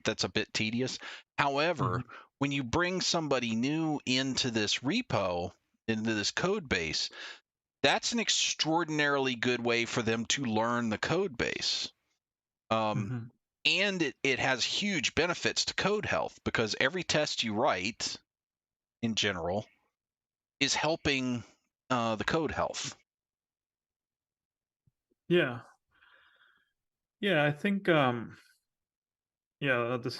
That's a bit tedious. However, when you bring somebody new into this repo, into this code base, that's an extraordinarily good way for them to learn the code base. And it has huge benefits to code health, because every test you write in general is helping the code health. Yeah, I think this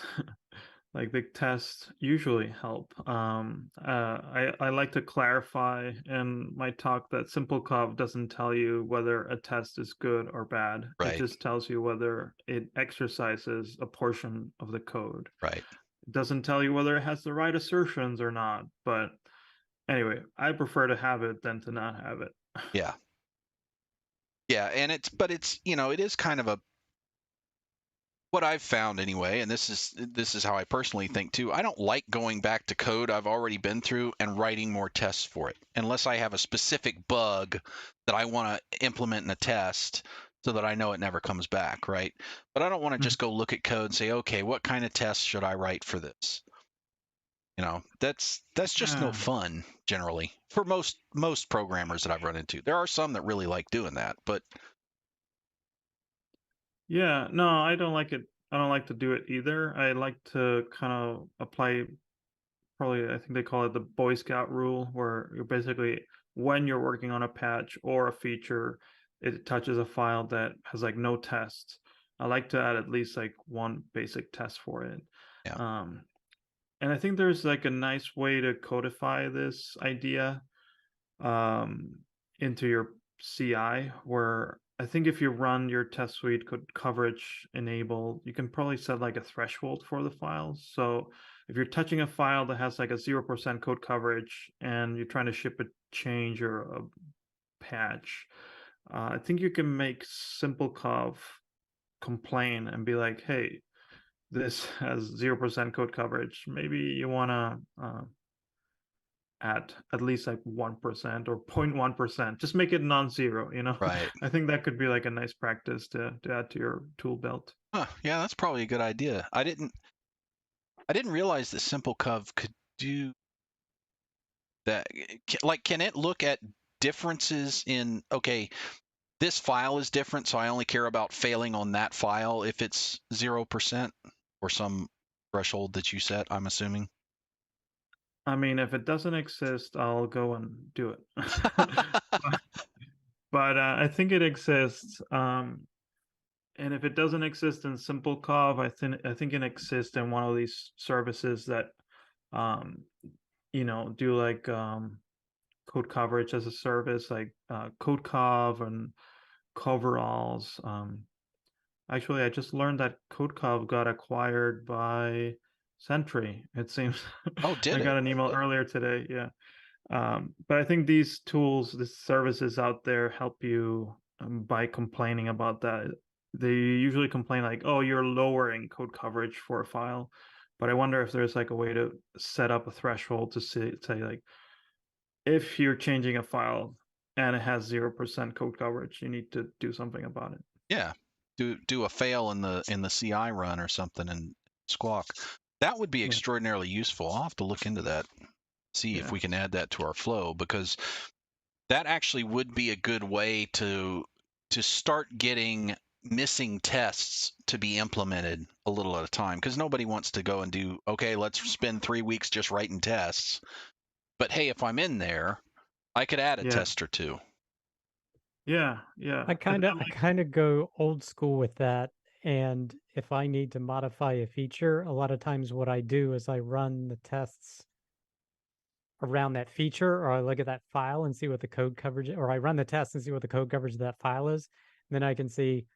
like the tests usually help. I like to clarify in my talk that simple cov doesn't tell you whether a test is good or bad. It Right. just tells you whether it exercises a portion of the code. Right. It doesn't tell you whether it has the right assertions or not. But anyway, I prefer to have it than to not have it. Yeah. Yeah, and it's it is kind of a what I've found anyway, and this is how I personally think too. I don't like going back to code I've already been through and writing more tests for it, unless I have a specific bug that I want to implement in a test so that I know it never comes back, right? But I don't want to just go look at code and say, okay, what kind of tests should I write for this? That's just no fun generally for most programmers that I've run into. There are some that really like doing that, but Yeah, no, I don't like it. I don't like to do it either. I like to kind of apply, probably, I think they call it the Boy Scout rule, where you're basically, when you're working on a patch or a feature, it touches a file that has like no tests. I like to add at least like one basic test for it. yeah. And I think there's like a nice way to codify this idea into your CI, where I think if you run your test suite coverage enabled, you can probably set like a threshold for the files. So if you're touching a file that has like a 0% code coverage and you're trying to ship a change or a patch, I think you can make simplecov complain and be like, hey, this has 0% code coverage. Maybe you want to at least like 1% or 0.1%. Just make it non-zero, Right. I think that could be like a nice practice to add to your tool belt. Yeah, that's probably a good idea. I didn't realize that simplecov could do that. Like, can it look at differences in, okay, this file is different, so I only care about failing on that file if it's 0% or some threshold that you set, I'm assuming? I mean, if it doesn't exist, I'll go and do it. But I think it exists. And if it doesn't exist in simplecov, I think it exists in one of these services that do like code coverage as a service, like CodeCov and Coveralls. Actually, I just learned that CodeCov got acquired by Sentry. It seems. Oh, did I it? got an email earlier today. Yeah. But I think these tools, these services out there help you by complaining about that. They usually complain like, oh, you're lowering code coverage for a file. But I wonder if there's like a way to set up a threshold to say like, if you're changing a file and it has 0% code coverage, you need to do something about it. Yeah. Do a fail in the CI run or something and squawk. That would be extraordinarily useful. I'll have to look into that, see if we can add that to our flow, because that actually would be a good way to start getting missing tests to be implemented a little at a time, because nobody wants to go and do, okay, let's spend 3 weeks just writing tests. But hey, if I'm in there, I could add a test or two. Yeah. I kind of go old school with that. And if I need to modify a feature, a lot of times what I do is I run the tests around that feature, or I look at that file and see what the code coverage, or I run the test and see what the code coverage of that file is. And then I can see,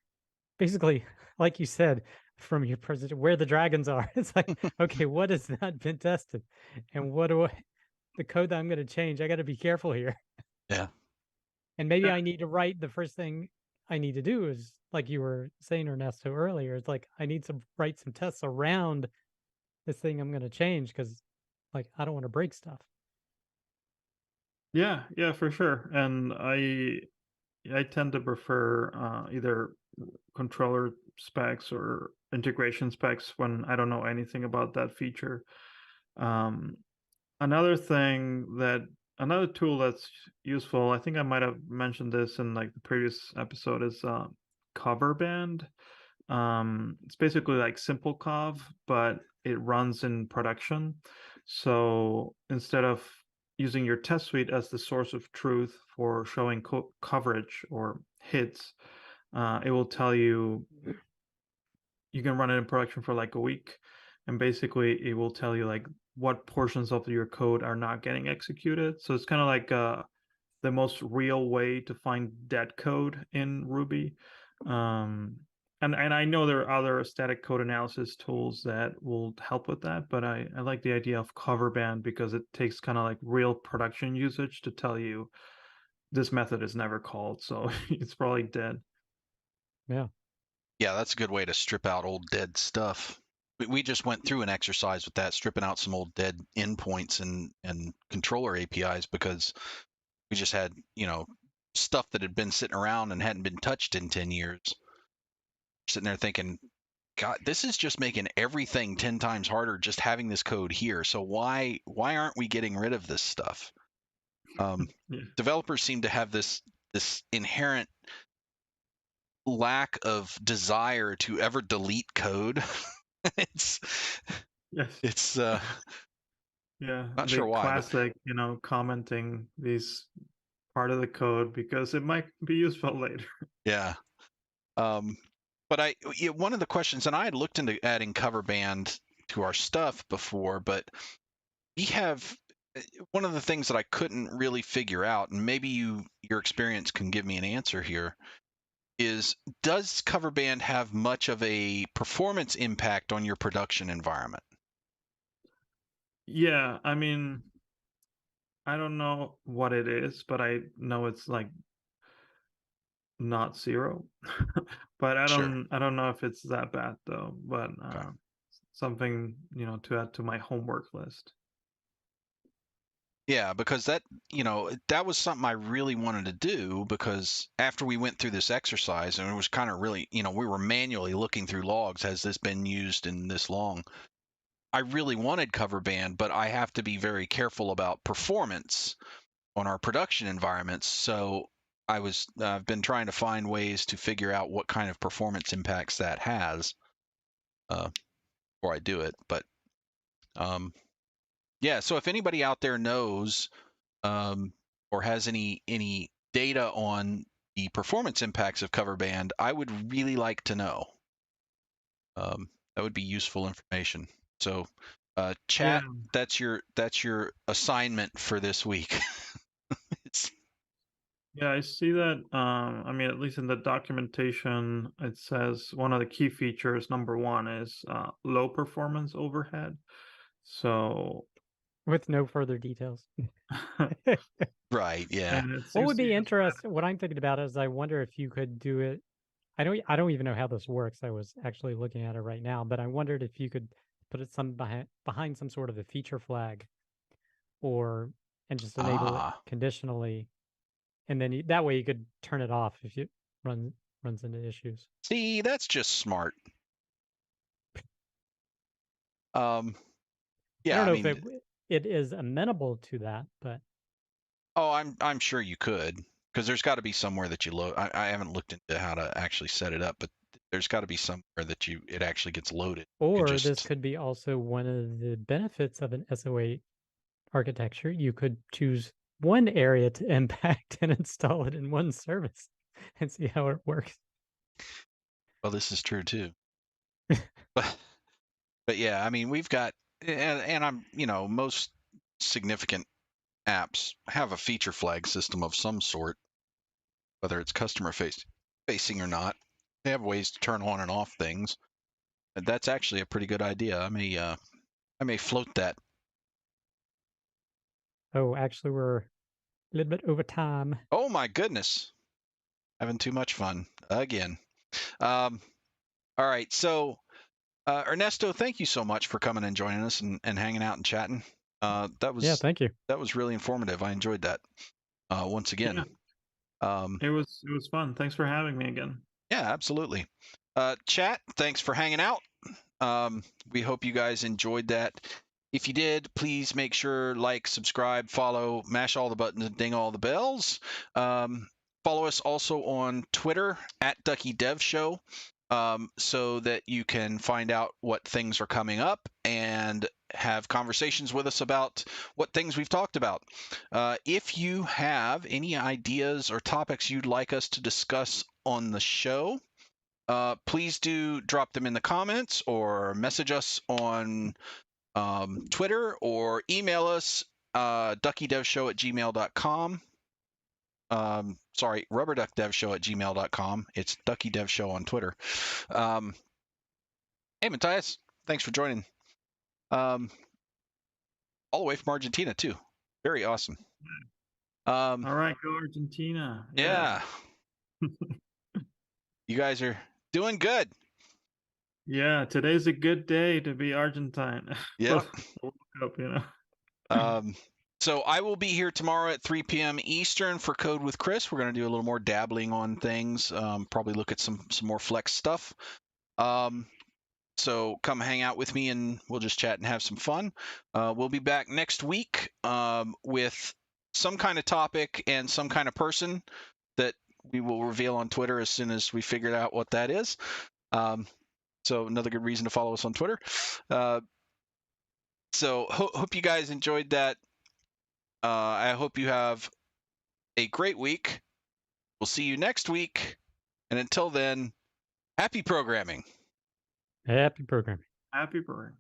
basically, like you said, from your presentation, where the dragons are. It's like, okay, what has not been tested? And the code that I'm going to change, I got to be careful here. Yeah. And maybe I need to write, the first thing I need to do is, like you were saying, Ernesto, earlier, it's like, I need to write some tests around this thing I'm going to change, because like, I don't want to break stuff. Yeah, for sure. And I tend to prefer either controller specs or integration specs when I don't know anything about that feature. Another tool that's useful, I think I might have mentioned this in like the previous episode, is Coverband. It's basically like simplecov, but it runs in production. So instead of using your test suite as the source of truth for showing coverage or hits, it will tell you you can run it in production for like a week. and basically it will tell you like what portions of your code are not getting executed. So it's kind of like the most real way to find dead code in Ruby. And I know there are other static code analysis tools that will help with that, but I like the idea of Coverband because it takes kind of like real production usage to tell you this method is never called, so it's probably dead. Yeah. Yeah, that's a good way to strip out old dead stuff. We just went through an exercise with that, stripping out some old dead endpoints and controller APIs because we just had, stuff that had been sitting around and hadn't been touched in 10 years. Sitting there thinking, God, this is just making everything 10 times harder just having this code here. So why aren't we getting rid of this stuff? Yeah. Developers seem to have this inherent lack of desire to ever delete code. it's Yes. Yeah, not the sure why, but classic, commenting these part of the code because it might be useful later. yeah. But one of the questions, and I had looked into adding Coverband to our stuff before, but we have one of the things that I couldn't really figure out, and maybe your experience can give me an answer here, is does Coverband have much of a performance impact on your production environment? Yeah, I mean, I don't know what it is, but I know it's like not zero. But Sure. I don't know if it's that bad though, but Okay. something, to add to my homework list. Yeah, because that was something I really wanted to do because after we went through this exercise and it was kind of really, we were manually looking through logs. Has this been used in this long? I really wanted Coverband, but I have to be very careful about performance on our production environments. So I've been trying to find ways to figure out what kind of performance impacts that has before I do it. But yeah, so if anybody out there knows or has any data on the performance impacts of Coverband, I would really like to know. That would be useful information. So, chat, Yeah. that's your assignment for this week. Yeah, I see that. I mean, at least in the documentation, it says one of the key features, number one, is low performance overhead. So, With no further details. Right. Yeah. and it What seems would to be use interesting? What I'm thinking about is I wonder if you could do it. I don't even know how this works. I was actually looking at it right now, but I wondered if you could put it behind some sort of a feature flag, and just enable it Ah. conditionally, and then that way you could turn it off if it runs into issues. See, that's just smart. I Yeah. don't I know if mean, it is amenable to that, but oh, I'm sure you could, because there's got to be somewhere that you load. I haven't looked into how to actually set it up, but there's got to be somewhere that it actually gets loaded. You or this just could be also one of the benefits of an SO8 architecture. You could choose one area to impact and install it in one service and see how it works. well, this is true too. But yeah, I mean, we've got, and I'm, most significant apps have a feature flag system of some sort, whether it's customer facing or not. They have ways to turn on and off things. And that's actually a pretty good idea. I may float that. Oh, actually, we're a little bit over time. Oh my goodness, having too much fun again. All right, so Ernesto, thank you so much for coming and joining us and hanging out and chatting. Yeah, thank you. That was really informative. I enjoyed that. Once again. Yeah. It was fun. Thanks for having me again. Yeah, absolutely. Chat, thanks for hanging out. We hope you guys enjoyed that. If you did, please make sure like, subscribe, follow, mash all the buttons, and ding all the bells. Follow us also on Twitter at Ducky Dev Show, so that you can find out what things are coming up and have conversations with us about what things we've talked about. If you have any ideas or topics you'd like us to discuss on the show, please do drop them in the comments or message us on Twitter or email us duckydevshow@gmail.com. Sorry, rubberduckdevshow@gmail.com. It's duckydevshow on Twitter. Hey, Matthias, thanks for joining. All the way from Argentina, too. Very awesome. All right, go Argentina. Yeah. You guys are doing good. Yeah, today's a good day to be Argentine. Yep. World Cup, you know. So I will be here tomorrow at 3 p.m. Eastern for Code with Chris. We're going to do a little more dabbling on things, probably look at some more Flex stuff. So come hang out with me and we'll just chat and have some fun. We'll be back next week with some kind of topic and some kind of person that we will reveal on Twitter as soon as we figure out what that is. So another good reason to follow us on Twitter. So hope you guys enjoyed that. I hope you have a great week. We'll see you next week. And until then, happy programming. Happy programming. Happy programming.